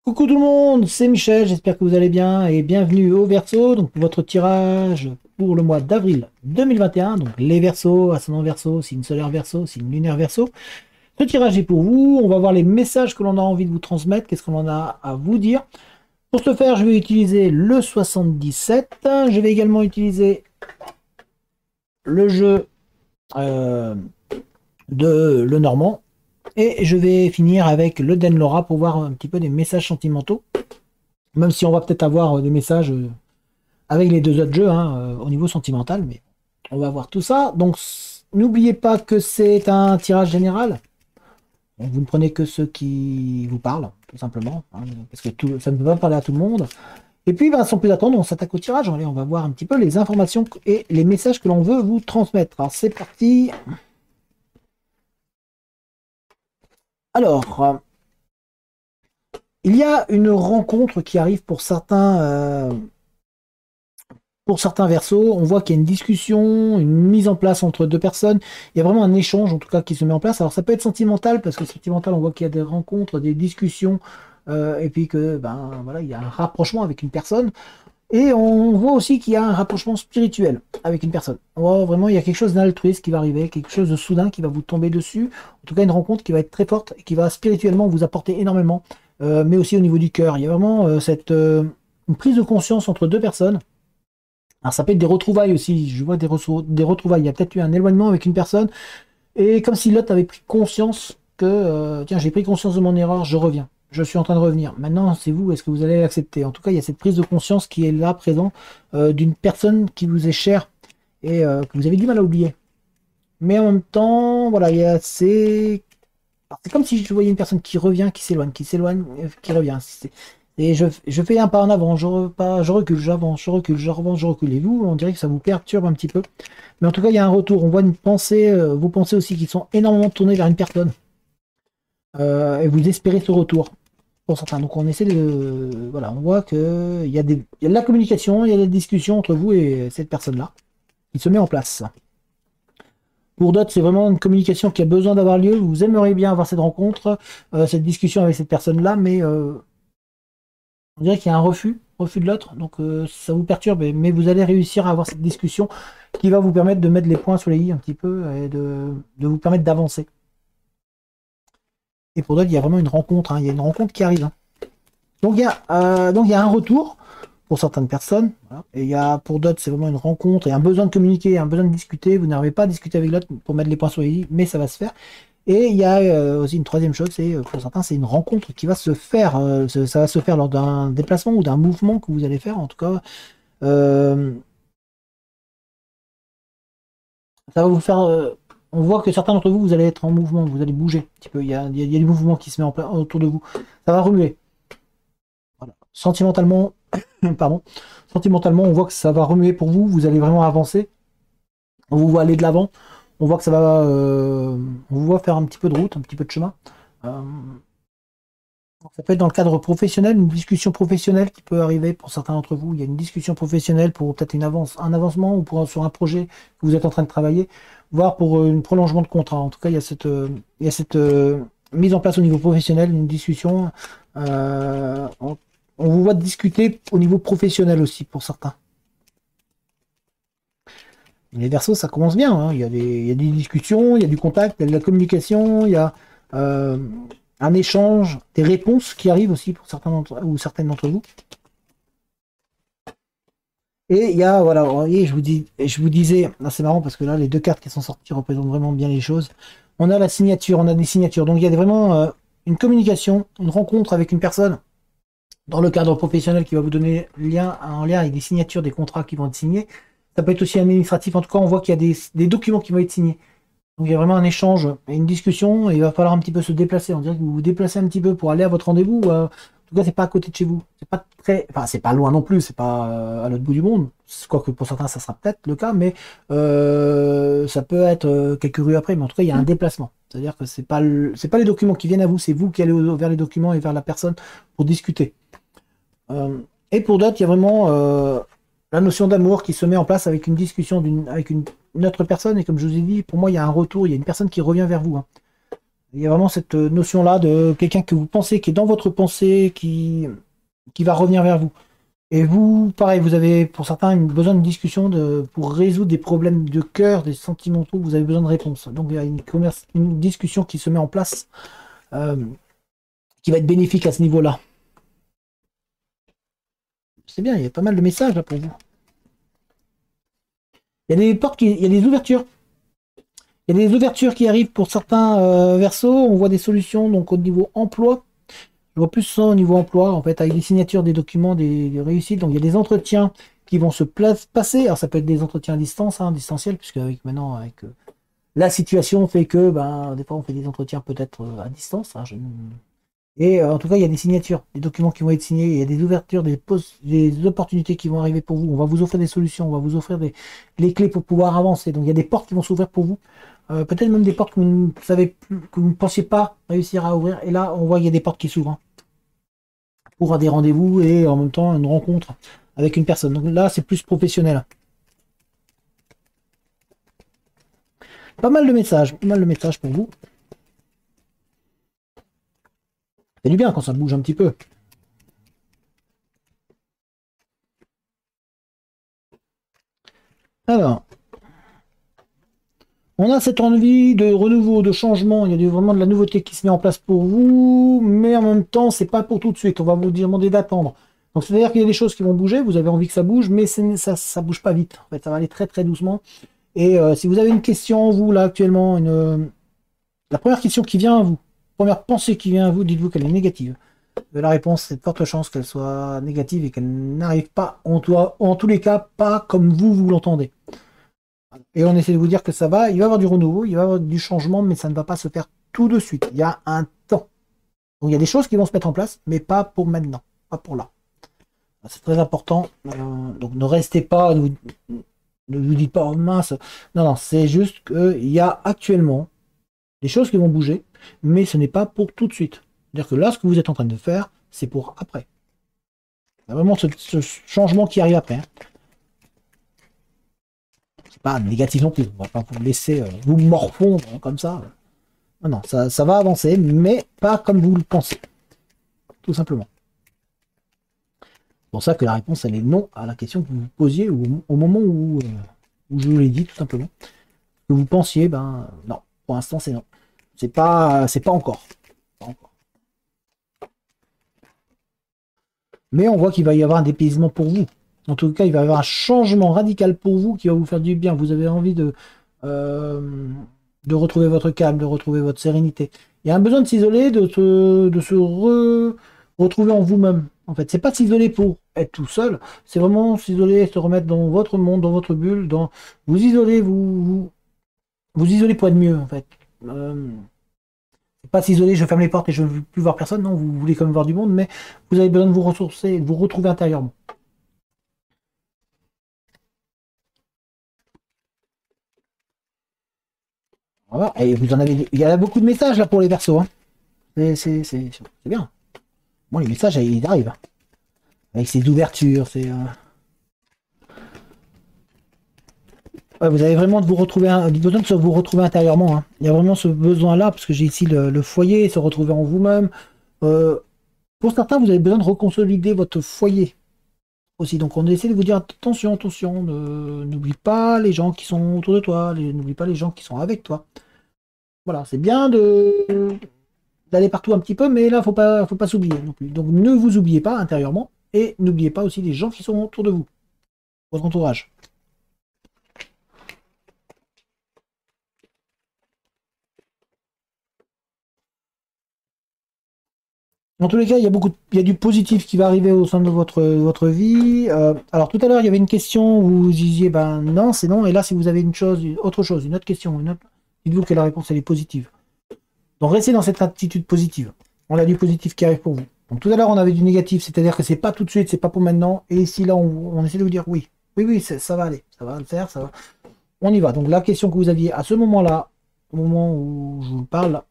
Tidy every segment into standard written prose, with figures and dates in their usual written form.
Coucou tout le monde, c'est Michel, j'espère que vous allez bien et bienvenue au Verseau, donc pour votre tirage pour le mois d'avril 2021, donc les Verseaux, ascendant Verseau, signe solaire Verseau, signe lunaire Verseau. Ce tirage est pour vous, on va voir les messages que l'on a envie de vous transmettre, qu'est-ce qu'on en a à vous dire. Pour ce faire, je vais utiliser le 77, je vais également utiliser le jeu de Le Normand, et je vais finir avec le Denlora pour voir un petit peu des messages sentimentaux. Même si on va peut-être avoir des messages avec les deux autres jeux au niveau sentimental, mais on va voir tout ça. Donc n'oubliez pas que c'est un tirage général. Donc, vous ne prenez que ceux qui vous parlent, tout simplement, parce que ça ne peut pas parler à tout le monde. Et puis, sans plus attendre, on s'attaque au tirage. Allez, on va voir un petit peu les informations et les messages que l'on veut vous transmettre. Alors c'est parti. Alors, il y a une rencontre qui arrive pour certains Verseaux. On voit qu'il y a une discussion, une mise en place entre deux personnes. Il y a vraiment un échange, en tout cas, qui se met en place. Alors, ça peut être sentimental, parce que sentimental, on voit qu'il y a des rencontres, des discussions, et puis que, voilà, il y a un rapprochement avec une personne. Et on voit aussi qu'il y a un rapprochement spirituel avec une personne. On voit vraiment, il y a quelque chose d'altruiste qui va arriver, quelque chose de soudain qui va vous tomber dessus. En tout cas, une rencontre qui va être très forte et qui va spirituellement vous apporter énormément, mais aussi au niveau du cœur. Il y a vraiment une prise de conscience entre deux personnes. Alors ça peut être des retrouvailles aussi, je vois des retrouvailles. Il y a peut-être eu un éloignement avec une personne, et comme si l'autre avait pris conscience que, tiens, j'ai pris conscience de mon erreur, je reviens. Je suis en train de revenir. Maintenant, c'est vous, est-ce que vous allez l'accepter? En tout cas, il y a cette prise de conscience qui est là, présent, d'une personne qui vous est chère et que vous avez du mal à oublier. Mais en même temps, voilà, c'est comme si je voyais une personne qui revient, qui s'éloigne, qui revient. Et je fais un pas en avant, je recule, j'avance, je recule, j'avance, je recule. Et vous, on dirait que ça vous perturbe un petit peu. Mais en tout cas, il y a un retour. On voit une pensée, vos pensées aussi qui sont énormément tournées vers une personne. Et vous espérez ce retour pour certains. Donc on essaie de... Voilà, on voit qu'il y a de la communication, il y a des discussions entre vous et cette personne-là qui se met en place. Pour d'autres, c'est vraiment une communication qui a besoin d'avoir lieu. Vous aimeriez bien avoir cette rencontre, cette discussion avec cette personne-là, mais on dirait qu'il y a un refus de l'autre. Donc ça vous perturbe, mais vous allez réussir à avoir cette discussion qui va vous permettre de mettre les points sur les i un petit peu et de vous permettre d'avancer. Et pour d'autres, il y a vraiment une rencontre, il y a une rencontre qui arrive. Donc il y a un retour pour certaines personnes, voilà. Et pour d'autres, c'est vraiment une rencontre et un besoin de communiquer, un besoin de discuter. Vous n'arrivez pas à discuter avec l'autre pour mettre les points sur les i, mais ça va se faire. Et il y a aussi une troisième chose, c'est pour certains, c'est une rencontre qui va se faire. Ça va se faire lors d'un déplacement ou d'un mouvement que vous allez faire. En tout cas, ça va vous faire. On voit que certains d'entre vous, vous allez être en mouvement, vous allez bouger un petit peu. Il y a du mouvement qui se met en place autour de vous. Ça va remuer. Voilà. Sentimentalement, pardon. Sentimentalement, on voit que ça va remuer pour vous. Vous allez vraiment avancer. On vous voit aller de l'avant. On voit que ça va. On vous voit faire un petit peu de route, un petit peu de chemin. Ça peut être dans le cadre professionnel, une discussion professionnelle qui peut arriver pour certains d'entre vous. Il y a une discussion professionnelle pour peut-être un avancement ou sur un projet que vous êtes en train de travailler, voire pour un prolongement de contrat. En tout cas, il y a cette mise en place au niveau professionnel, une discussion. On vous voit discuter au niveau professionnel aussi pour certains. Les Verseaux, ça commence bien. Il y a des discussions, il y a du contact, il y a de la communication, il y a un échange, des réponses qui arrivent aussi pour certaines d'entre vous. Et il y a, voilà, vous voyez, je vous disais, c'est marrant parce que là, les deux cartes qui sont sorties représentent vraiment bien les choses. On a la signature, on a des signatures. Donc il y a vraiment une communication, une rencontre avec une personne dans le cadre professionnel qui va vous donner en lien avec des signatures, des contrats qui vont être signés. Ça peut être aussi administratif. En tout cas, on voit qu'il y a des documents qui vont être signés. Donc il y a vraiment un échange et une discussion, et il va falloir un petit peu se déplacer. On dirait que vous vous déplacez un petit peu pour aller à votre rendez-vous. En tout cas, c'est pas à côté de chez vous. C'est pas c'est pas loin non plus, c'est pas à l'autre bout du monde. Quoique pour certains, ça sera peut-être le cas, mais ça peut être quelques rues après. Mais en tout cas, il y a un déplacement. C'est-à-dire que c'est pas les documents qui viennent à vous, c'est vous qui allez vers les documents et vers la personne pour discuter. Et pour d'autres, il y a vraiment la notion d'amour qui se met en place avec une discussion avec une autre personne. Et comme je vous ai dit, pour moi, il y a un retour, il y a une personne qui revient vers vous. Il y a vraiment cette notion-là de quelqu'un que vous pensez, qui est dans votre pensée, qui va revenir vers vous. Et vous, pareil, vous avez pour certains besoin d'une discussion pour résoudre des problèmes de cœur, des sentimentaux, vous avez besoin de réponses. Donc il y a une discussion qui se met en place, euh, qui va être bénéfique à ce niveau-là. C'est bien, il y a pas mal de messages là pour vous. Il y a des portes, il y a des ouvertures. Il y a des ouvertures qui arrivent pour certains versos. On voit des solutions donc au niveau emploi. Je vois plus ça au niveau emploi, en fait, avec des signatures, des documents, des réussites. Donc il y a des entretiens qui vont se passer. Alors ça peut être des entretiens à distance, hein, distanciels, puisque maintenant, avec la situation fait que ben, des fois on fait des entretiens peut-être à distance. Hein, et en tout cas, il y a des signatures, des documents qui vont être signés, il y a des ouvertures, des opportunités qui vont arriver pour vous. On va vous offrir des solutions, on va vous offrir les clés pour pouvoir avancer. Donc il y a des portes qui vont s'ouvrir pour vous. Peut-être même des portes que vous ne savez plus, que vous ne pensiez pas réussir à ouvrir. Et là, on voit qu'il y a des portes qui s'ouvrent, hein, pour des rendez-vous et en même temps une rencontre avec une personne. Donc là, c'est plus professionnel. Pas mal de messages pour vous. Ça fait du bien quand ça bouge un petit peu. Alors, on a cette envie de renouveau, de changement. Il y a vraiment de la nouveauté qui se met en place pour vous, mais en même temps, c'est pas pour tout de suite. On va vous demander d'attendre. Donc, c'est-à-dire qu'il y a des choses qui vont bouger. Vous avez envie que ça bouge, mais ça bouge pas vite. En fait, ça va aller très très doucement. Et si vous avez une question, vous là actuellement, la première question qui vient à vous, première pensée qui vient à vous, dites-vous qu'elle est négative. La réponse, c'est de fortes chances qu'elle soit négative et qu'elle n'arrive pas, en tous les cas, pas comme vous l'entendez. Et on essaie de vous dire que ça va, il va y avoir du renouveau, il va y avoir du changement, mais ça ne va pas se faire tout de suite. Il y a un temps. Donc il y a des choses qui vont se mettre en place, mais pas pour maintenant, pas pour là. C'est très important. Donc ne restez pas, ne vous dites pas oh mince. Non, non, c'est juste qu'il y a actuellement des choses qui vont bouger, mais ce n'est pas pour tout de suite. C'est-à-dire que là, ce que vous êtes en train de faire, c'est pour après. Il y a vraiment ce changement qui arrive après. Hein. C'est pas négatif non plus. On va pas vous laisser vous morfondre hein, comme ça. Non, non, ça va avancer, mais pas comme vous le pensez. Tout simplement. C'est pour ça que la réponse, elle est non à la question que vous vous posiez au moment où je vous l'ai dit, tout simplement. Que vous pensiez, ben non. Pour l'instant, c'est non. C'est pas encore. Pas encore. Mais on voit qu'il va y avoir un dépaysement pour vous. En tout cas, il va y avoir un changement radical pour vous qui va vous faire du bien. Vous avez envie de retrouver votre calme, de retrouver votre sérénité. Il y a un besoin de s'isoler, retrouver en vous-même. En fait, c'est pas s'isoler pour être tout seul, c'est vraiment s'isoler, se remettre dans votre monde, dans votre bulle, vous isoler, vous isoler pour être mieux, en fait. C'est pas s'isoler, je ferme les portes et je ne veux plus voir personne. Non, vous voulez quand même voir du monde, mais vous avez besoin de vous ressourcer, de vous retrouver intérieurement. Voilà. Et vous en avez, il y a beaucoup de messages là pour les persos. Hein. C'est bien. Bon, les messages, ils arrivent. Avec ces ouvertures, ouais, vous avez vraiment de vous retrouver, besoin de vous retrouver intérieurement. Hein. Il y a vraiment ce besoin-là, parce que j'ai ici le foyer, se retrouver en vous-même. Pour certains, vous avez besoin de reconsolider votre foyer aussi. Donc on essaie de vous dire attention, attention, n'oublie pas les gens qui sont autour de toi, n'oublie pas les gens qui sont avec toi. Voilà, c'est bien d'aller partout un petit peu, mais là, faut pas s'oublier non plus. Donc ne vous oubliez pas intérieurement et n'oubliez pas aussi les gens qui sont autour de vous, votre entourage. Dans tous les cas, il y a du positif qui va arriver au sein de votre vie. Alors tout à l'heure, il y avait une question où vous disiez ben non, c'est non. Et là, si vous avez autre chose, une autre question, dites-vous que la réponse elle est positive. Donc restez dans cette attitude positive. On a du positif qui arrive pour vous. Donc tout à l'heure, on avait du négatif, c'est-à-dire que c'est pas tout de suite, c'est pas pour maintenant. Et ici, là, on essaie de vous dire oui, oui, oui, ça va aller, ça va le faire, ça va. On y va. Donc la question que vous aviez à ce moment-là, au moment où je vous parle,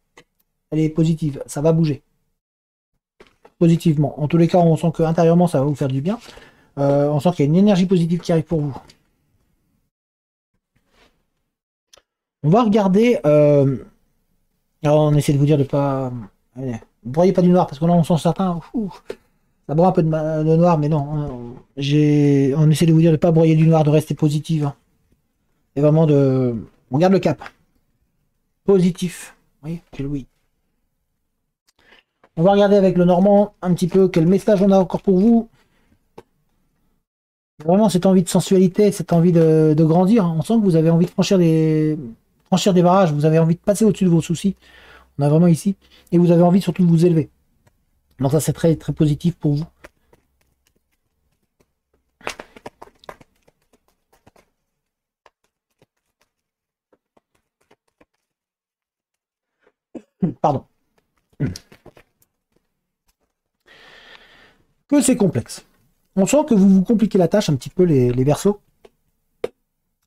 elle est positive. Ça va bouger positivement. En tous les cas, on sent que intérieurement, ça va vous faire du bien. On sent qu'il y a une énergie positive qui arrive pour vous. On va regarder Alors, on essaie de vous dire de pas... Allez, broyez pas du noir, parce que là, on sent certains... Ça broie un peu de noir, mais non. On essaie de vous dire de pas broyer du noir, de rester positif, hein. Et vraiment de... On garde le cap. Positif. Oui, quel oui. On va regarder avec le Normand un petit peu quel message on a encore pour vous. Vraiment cette envie de sensualité, cette envie de grandir, hein. On sent que vous avez envie de franchir des barrages, vous avez envie de passer au-dessus de vos soucis. On a vraiment ici. Et vous avez envie surtout de vous élever. Donc ça c'est très très positif pour vous. Pardon. Que c'est complexe. On sent que vous vous compliquez la tâche un petit peu les Verseaux.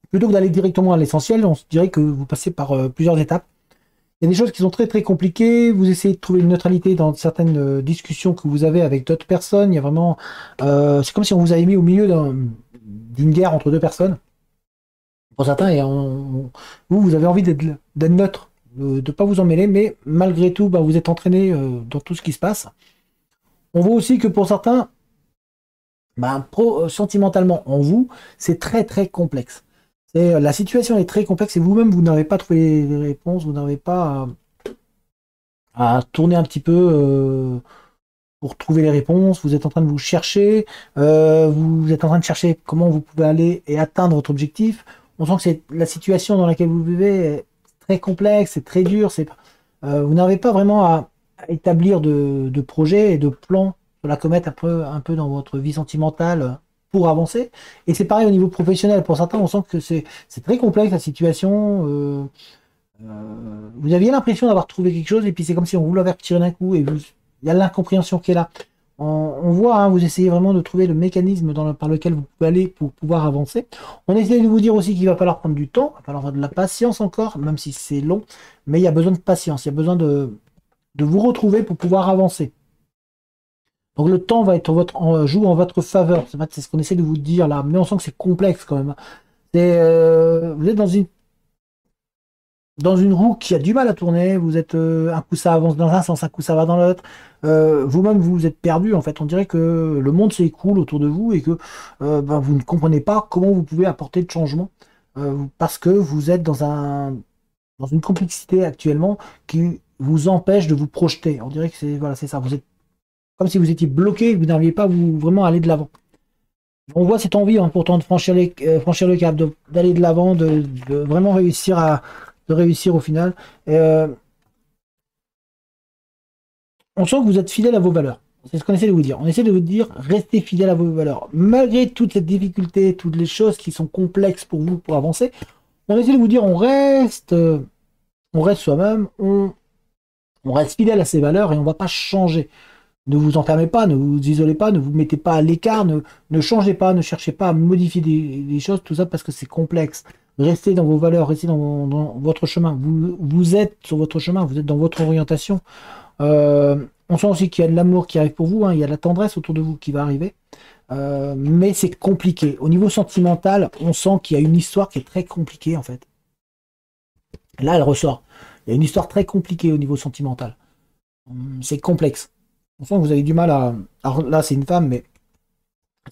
Plutôt que d'aller directement à l'essentiel, on se dirait que vous passez par plusieurs étapes. Il y a des choses qui sont très très compliquées. Vous essayez de trouver une neutralité dans certaines discussions que vous avez avec d'autres personnes. Il y a vraiment, c'est comme si on vous avait mis au milieu d'une guerre entre deux personnes. Pour certains, et vous avez envie d'être neutre, de ne pas vous en mêler, mais malgré tout, bah, vous êtes entraîné dans tout ce qui se passe. On voit aussi que pour certains, bah, sentimentalement en vous, c'est très très complexe. La situation est très complexe et vous-même, vous n'avez pas trouvé les réponses, vous n'avez pas à tourner un petit peu pour trouver les réponses, vous êtes en train de vous chercher, vous êtes en train de chercher comment vous pouvez aller et atteindre votre objectif. On sent que c'est la situation dans laquelle vous vivez est très complexe, c'est très dur, vous n'avez pas vraiment à établir de projets et de plans sur la comète un peu dans votre vie sentimentale pour avancer. Et c'est pareil au niveau professionnel. Pour certains, on sent que c'est très complexe la situation. Vous aviez l'impression d'avoir trouvé quelque chose et puis c'est comme si on vous l'avait retiré d'un coup et il y a l'incompréhension qui est là. On voit, hein, vous essayez vraiment de trouver le mécanisme par lequel vous pouvez aller pour pouvoir avancer. On essaie de vous dire aussi qu'il va falloir prendre du temps, il va falloir avoir de la patience encore, même si c'est long, mais il y a besoin de patience, il y a besoin de vous retrouver pour pouvoir avancer. Donc le temps va être joue en votre faveur, c'est ce qu'on essaie de vous dire là, mais on sent que c'est complexe quand même. Vous êtes dans une roue qui a du mal à tourner, vous êtes un coup ça avance dans un sens, un coup ça va dans l'autre. Vous-même vous êtes perdu en fait. On dirait que le monde s'écroule autour de vous et que ben, vous ne comprenez pas comment vous pouvez apporter de changement parce que vous êtes dans une complexité actuellement qui vous empêche de vous projeter. On dirait que c'est ça. Vous êtes comme si vous étiez bloqué et que vous n'arriviez pas à vraiment aller de l'avant. On voit cette envie hein, pourtant de franchir le cap, d'aller de l'avant, de vraiment réussir au final. On sent que vous êtes fidèle à vos valeurs. C'est ce qu'on essaie de vous dire. On essaie de vous dire, restez fidèle à vos valeurs. Malgré toutes les difficultés, toutes les choses qui sont complexes pour vous pour avancer, on essaie de vous dire, on reste soi-même, on reste fidèle à ses valeurs et on ne va pas changer. Ne vous enfermez pas, ne vous isolez pas, ne vous mettez pas à l'écart, ne changez pas, ne cherchez pas à modifier des choses, tout ça parce que c'est complexe. Restez dans vos valeurs, restez dans votre chemin. Vous êtes sur votre chemin, vous êtes dans votre orientation. On sent aussi qu'il y a de l'amour qui arrive pour vous, hein, il y a de la tendresse autour de vous qui va arriver. Mais c'est compliqué. Au niveau sentimental, on sent qu'il y a une histoire qui est très compliquée en fait. Là, elle ressort. Il y a une histoire très compliquée au niveau sentimental. C'est complexe. On sent que vous avez du mal à... Alors là, c'est une femme, mais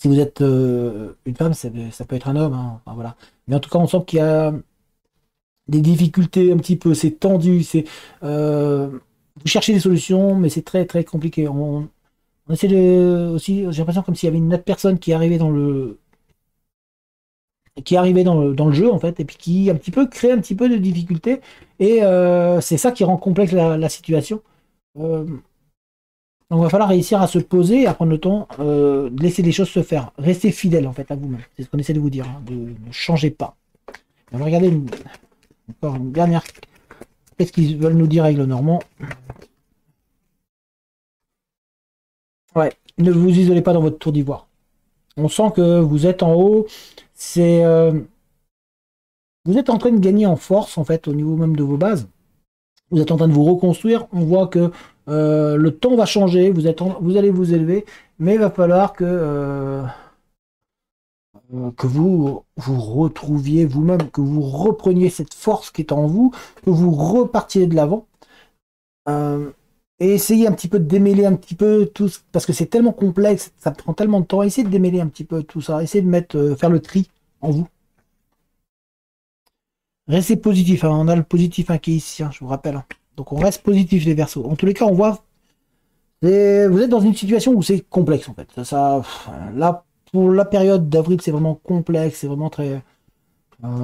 si vous êtes une femme, ça peut être un homme. Hein. Enfin, voilà. Mais en tout cas, on sent qu'il y a des difficultés un petit peu. C'est tendu. Vous cherchez des solutions, mais c'est très très compliqué. On essaie aussi, j'ai l'impression comme s'il y avait une autre personne qui arrivait dans le jeu en fait, et puis qui un petit peu crée un petit peu de difficultés. Et c'est ça qui rend complexe la situation. Donc il va falloir réussir à se poser et à prendre le temps de laisser les choses se faire. Restez fidèle en fait à vous-même. C'est ce qu'on essaie de vous dire. Hein, ne changez pas. On va regarder encore une dernière. Qu'est-ce qu'ils veulent nous dire avec le Normand? Ouais, ne vous isolez pas dans votre tour d'ivoire. On sent que vous êtes en haut. Vous êtes en train de gagner en force en fait au niveau même de vos bases. Vous êtes en train de vous reconstruire. On voit que le temps va changer. Vous allez vous élever, mais il va falloir que vous retrouviez vous-même, que vous repreniez cette force qui est en vous, que vous repartiez de l'avant. Euh, et essayez un petit peu de démêler un petit peu tout, parce que c'est tellement complexe, ça prend tellement de temps. Essayez de démêler un petit peu tout ça. Essayez de mettre, faire le tri en vous. Restez positif, hein. On a le positif hein, qui est ici, hein, je vous rappelle, hein. Donc on reste positif les Verseaux. En tous les cas, on voit, vous êtes dans une situation où c'est complexe en fait. Là, pour la période d'avril, c'est vraiment complexe, c'est vraiment très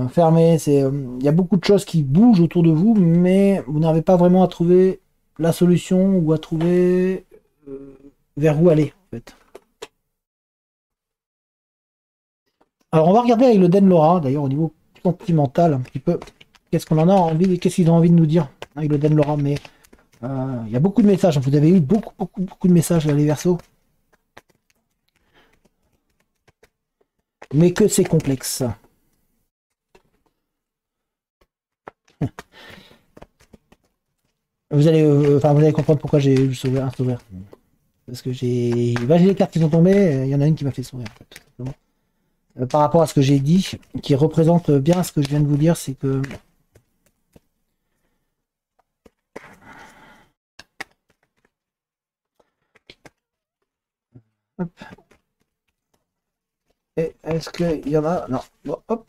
fermé. Il y a beaucoup de choses qui bougent autour de vous, mais vous n'arrivez pas vraiment à trouver la solution ou à trouver vers où aller en fait. Alors on va regarder avec le Den Laura, d'ailleurs au niveau sentimental un petit peu. Qu'est-ce qu'on en a envie, qu'est-ce qu'ils ont envie de nous dire avec le Den Laura, mais il y a beaucoup de messages. Vous avez eu beaucoup de messages les Verseaux. Mais que c'est complexe. Vous allez comprendre pourquoi j'ai eu un sourire. Parce que j'ai les cartes qui sont tombées, il y en a une qui m'a fait sourire en fait, tout simplement. Par rapport à ce que j'ai dit, qui représente bien ce que je viens de vous dire, c'est que hop. Et est-ce qu'il y en a? Non. Bon, hop.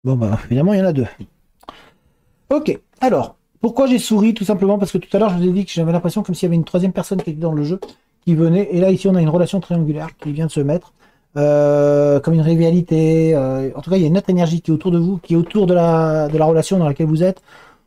Bon bah évidemment il y en a deux. Ok, alors, pourquoi j'ai souri? Tout simplement parce que tout à l'heure je vous ai dit que j'avais l'impression comme s'il y avait une troisième personne qui était dans le jeu, qui venait, et là ici on a une relation triangulaire qui vient de se mettre, comme une rivalité, en tout cas il y a une autre énergie qui est autour de vous, qui est autour de la relation dans laquelle vous êtes,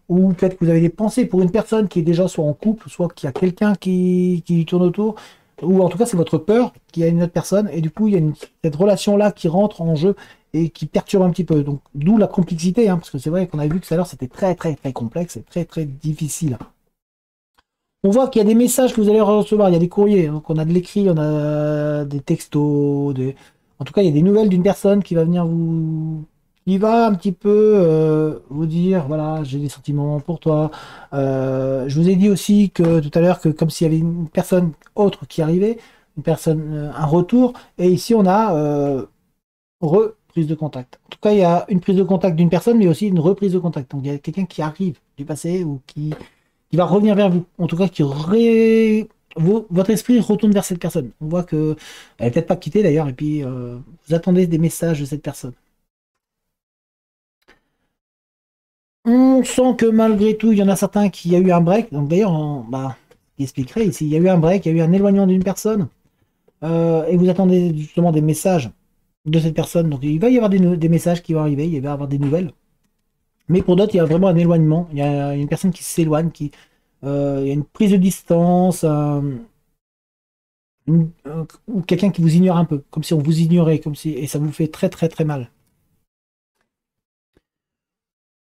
ou peut-être que vous avez des pensées pour une personne qui est déjà soit en couple, soit qu'il y a quelqu'un qui tourne autour, ou en tout cas c'est votre peur qu'il y a une autre personne, et du coup il y a cette relation-là qui rentre en jeu et qui perturbe un petit peu. Donc d'où la complexité, hein, parce que c'est vrai qu'on a vu que tout à l'heure c'était très complexe et très difficile. On voit qu'il y a des messages que vous allez recevoir, il y a des courriers, donc on a de l'écrit, on a des textos, en tout cas il y a des nouvelles d'une personne qui va venir qui va un petit peu vous dire, voilà, j'ai des sentiments pour toi. Je vous ai dit aussi que tout à l'heure que comme s'il y avait une personne autre qui arrivait, une personne, un retour, et ici on a reprise de contact. En tout cas, il y a une prise de contact d'une personne, mais aussi une reprise de contact. Donc il y a quelqu'un qui arrive du passé ou qui va revenir vers vous. En tout cas, votre esprit retourne vers cette personne. On voit que elle n'est peut-être pas quittée d'ailleurs, et puis vous attendez des messages de cette personne. On sent que malgré tout, il y en a certains qui a eu un break. Donc d'ailleurs, bah, il expliquerait ici, il y a eu un break, il y a eu un éloignement d'une personne, et vous attendez justement des messages de cette personne. Donc il va y avoir des messages qui vont arriver, il va y avoir des nouvelles. Mais pour d'autres, il y a vraiment un éloignement. Il y a une personne qui s'éloigne, il y a une prise de distance, ou quelqu'un qui vous ignore un peu, comme si on vous ignorait, comme si, et ça vous fait très mal.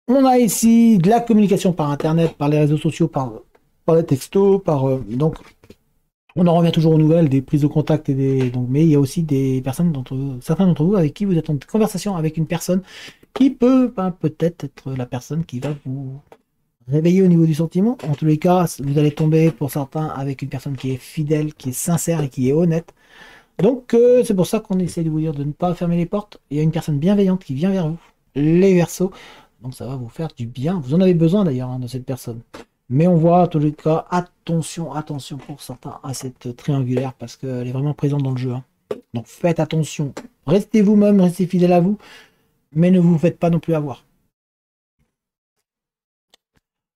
On a ici de la communication par Internet, par les réseaux sociaux, par les textos, donc on en revient toujours aux nouvelles, des prises de contact mais il y a aussi des personnes certains d'entre vous avec qui vous êtes en conversation avec une personne qui peut peut-être être la personne qui va vous réveiller au niveau du sentiment. En tous les cas, vous allez tomber pour certains avec une personne qui est fidèle, qui est sincère et qui est honnête. Donc c'est pour ça qu'on essaie de vous dire de ne pas fermer les portes. Il y a une personne bienveillante qui vient vers vous, les Verseaux. Donc ça va vous faire du bien. Vous en avez besoin d'ailleurs hein, de cette personne. Mais on voit en tous les cas, attention pour certains à cette triangulaire parce qu'elle est vraiment présente dans le jeu, hein. Donc faites attention. Restez vous-même, restez fidèle à vous, mais ne vous faites pas non plus avoir.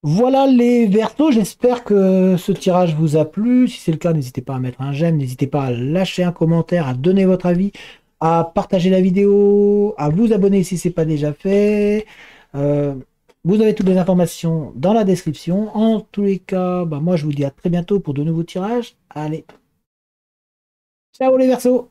Voilà les Verseaux, j'espère que ce tirage vous a plu. Si c'est le cas, n'hésitez pas à mettre un j'aime, n'hésitez pas à lâcher un commentaire, à donner votre avis, à partager la vidéo, à vous abonner si ce n'est pas déjà fait. Euh, Vous avez toutes les informations dans la description. En tous les cas, bah moi je vous dis à très bientôt pour de nouveaux tirages. Allez, ciao les Verseaux!